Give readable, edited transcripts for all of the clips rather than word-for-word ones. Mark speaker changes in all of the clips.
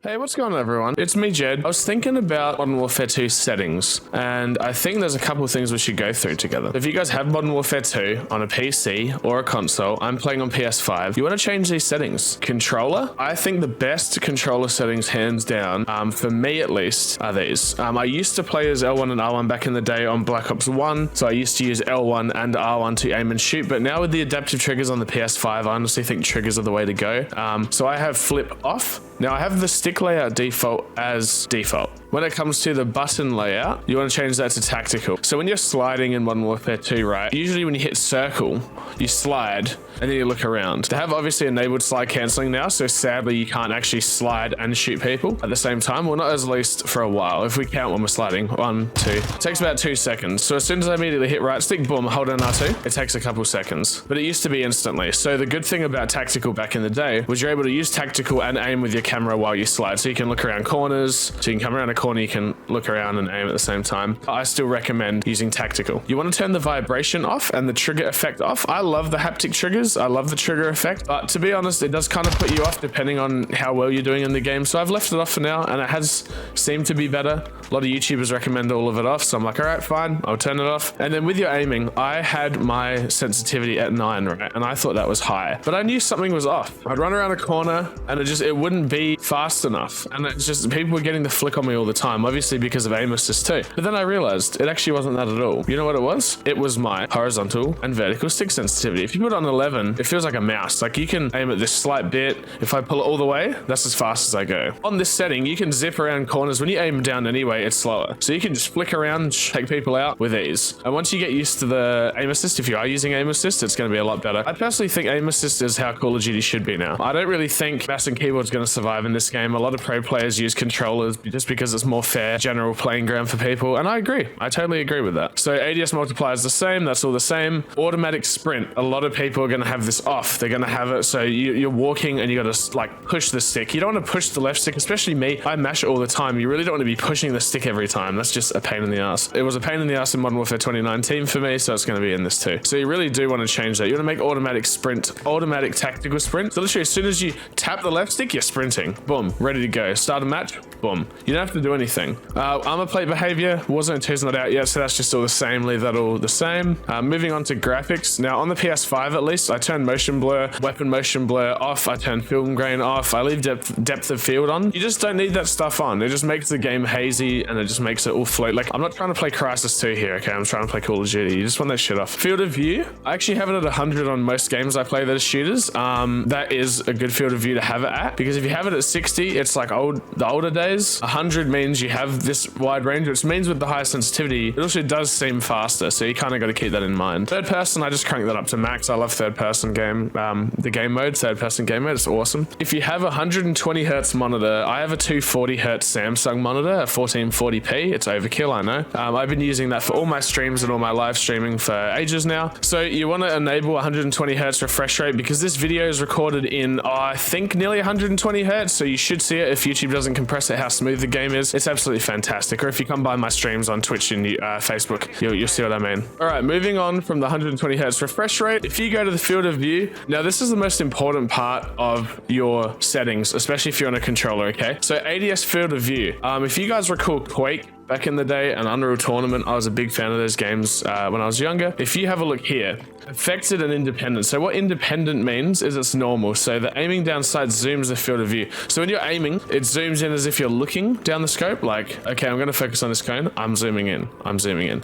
Speaker 1: Hey, what's going on, everyone? It's me, Jed. I was thinking about Modern Warfare 2 settings, and I think there's a couple of things we should go through together. If you guys have Modern Warfare 2 on a PC or a console, I'm playing on PS5, you want to change these settings. Controller, I think the best controller settings, hands down, for me at least, are these. I used to play as L1 and R1 back in the day on Black Ops 1, so I used to use L1 and R1 to aim and shoot, but now with the adaptive triggers on the PS5, I honestly think triggers are the way to go. So I have flip off. Now I have the stick layout default as default. When it comes to the button layout, you want to change that to tactical. So when you're sliding in Modern Warfare 2, right, usually when you hit circle, you slide and then you look around. They have obviously enabled slide cancelling now, so sadly you can't actually slide and shoot people at the same time. Well, not at least for a while. If we count when we're sliding, 1, 2, it takes about 2 seconds. So as soon as I immediately hit right stick, boom, hold down R2, it takes a couple seconds. But it used to be instantly. So the good thing about tactical back in the day was you're able to use tactical and aim with your camera while you slide. So you can look around corners, so you can come around a corner, you can look around and aim at the same time. I still recommend using tactical. You want to turn the vibration off and the trigger effect off. I love the haptic triggers. I love the trigger effect, but to be honest, it does kind of put you off depending on how well you're doing in the game. So I've left it off for now, and it has seemed to be better. A lot of YouTubers recommend all of it off, so I'm like, all right, fine, I'll turn it off. And then with your aiming, I had my sensitivity at 9, right? And I thought that was high, but I knew something was off. I'd run around a corner and it wouldn't be fast enough. And it's just, people were getting the flick on me all the time, obviously because of aim assist too. But then I realized it actually wasn't that at all. You know what it was? It was my horizontal and vertical stick sensitivity. If you put it on 11, it feels like a mouse. Like you can aim at this slight bit. If I pull it all the way, that's as fast as I go. On this setting, you can zip around corners. When you aim down anyway, it's slower. So you can just flick around and take people out with ease. And once you get used to the aim assist, if you are using aim assist, it's going to be a lot better. I personally think aim assist is how Call of Duty should be now. I don't really think mouse and keyboard is going to survive in this game. A lot of pro players use controllers just because it's more fair, general playing ground for people. And I agree. I totally agree with that. So ADS multiplier is the same. That's all the same. Automatic sprint. A lot of people are going to have this off. They're going to have it so you're walking and you got to like push the stick. You don't want to push the left stick, especially me. I mash it all the time. You really don't want to be pushing the stick every time. That's just a pain in the ass. It was a pain in the ass in Modern Warfare 2019 for me, so it's going to be in this too. So you really do want to change that. You want to make automatic sprint, automatic tactical sprint. So literally as soon as you tap the left stick, you're sprinting. Boom, ready to go. Start a match, boom. You don't have to do anything. Armor plate behavior, Warzone 2's not out yet, so that's just all the same. Leave that all the same. Moving on to graphics. Now on the PS5 at least, I turn motion blur, weapon motion blur off. I turn film grain off. I leave depth of field on. You just don't need that stuff on. It just makes the game hazy and it just makes it all float. Like I'm not trying to play Crysis 2 here, okay? I'm trying to play Call of Duty. You just want that shit off. Field of view, I actually have it at 100 on most games I play that are shooters. That is a good field of view to have it at, because if you have it at 60, it's like the older days. 100 means you have this wide range, which means with the higher sensitivity, it also does seem faster. So you kind of got to keep that in mind. Third person, I just crank that up to max. I love third person game, the game mode, third person game mode. It's awesome. If you have a 120 hertz monitor, I have a 240 hertz Samsung monitor, a 1440p. It's overkill, I know. I've been using that for all my streams and all my live streaming for ages now. So you want to enable 120 hertz refresh rate, because this video is recorded in, I think, nearly 120 hertz. So you should see it if YouTube doesn't compress it, how smooth the game is. It's absolutely fantastic. Or if you come by my streams on Twitch and Facebook, you'll see what I mean. All right, moving on from the 120 hertz refresh rate. If you go to the field of view, now this is the most important part of your settings, especially if you're on a controller, okay? So ADS field of view. If you guys recall Quake back in the day and Unreal Tournament, I was a big fan of those games when I was younger. If you have a look here, affected and independent. So what independent means is it's normal. So the aiming down sight zooms the field of view. So when you're aiming, it zooms in as if you're looking down the scope. Like, okay, I'm going to focus on this cone. I'm zooming in,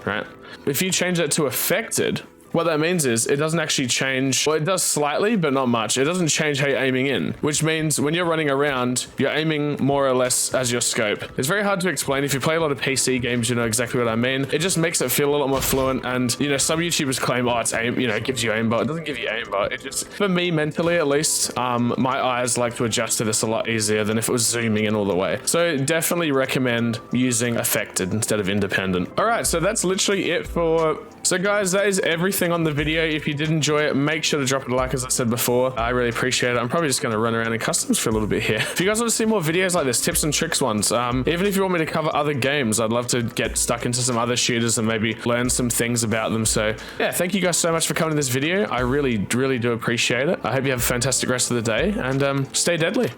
Speaker 1: right? If you change that to affected, what that means is it doesn't actually change. Well, it does slightly, but not much. It doesn't change how you're aiming in, which means when you're running around, you're aiming more or less as your scope. It's very hard to explain. If you play a lot of PC games, you know exactly what I mean. It just makes it feel a lot more fluent. And, you know, some YouTubers claim, oh, it's aim, you know, it gives you aimbot. It doesn't give you aimbot. It just, for me, mentally at least, my eyes like to adjust to this a lot easier than if it was zooming in all the way. So definitely recommend using affected instead of independent. All right, so that's literally it for... So guys, that is everything on the video. If you did enjoy it, make sure to drop a like, as I said before. I really appreciate it. I'm probably just going to run around in customs for a little bit here. If you guys want to see more videos like this, tips and tricks ones, even if you want me to cover other games, I'd love to get stuck into some other shooters and maybe learn some things about them. So yeah, thank you guys so much for coming to this video. I really do appreciate it. I hope you have a fantastic rest of the day, and stay deadly.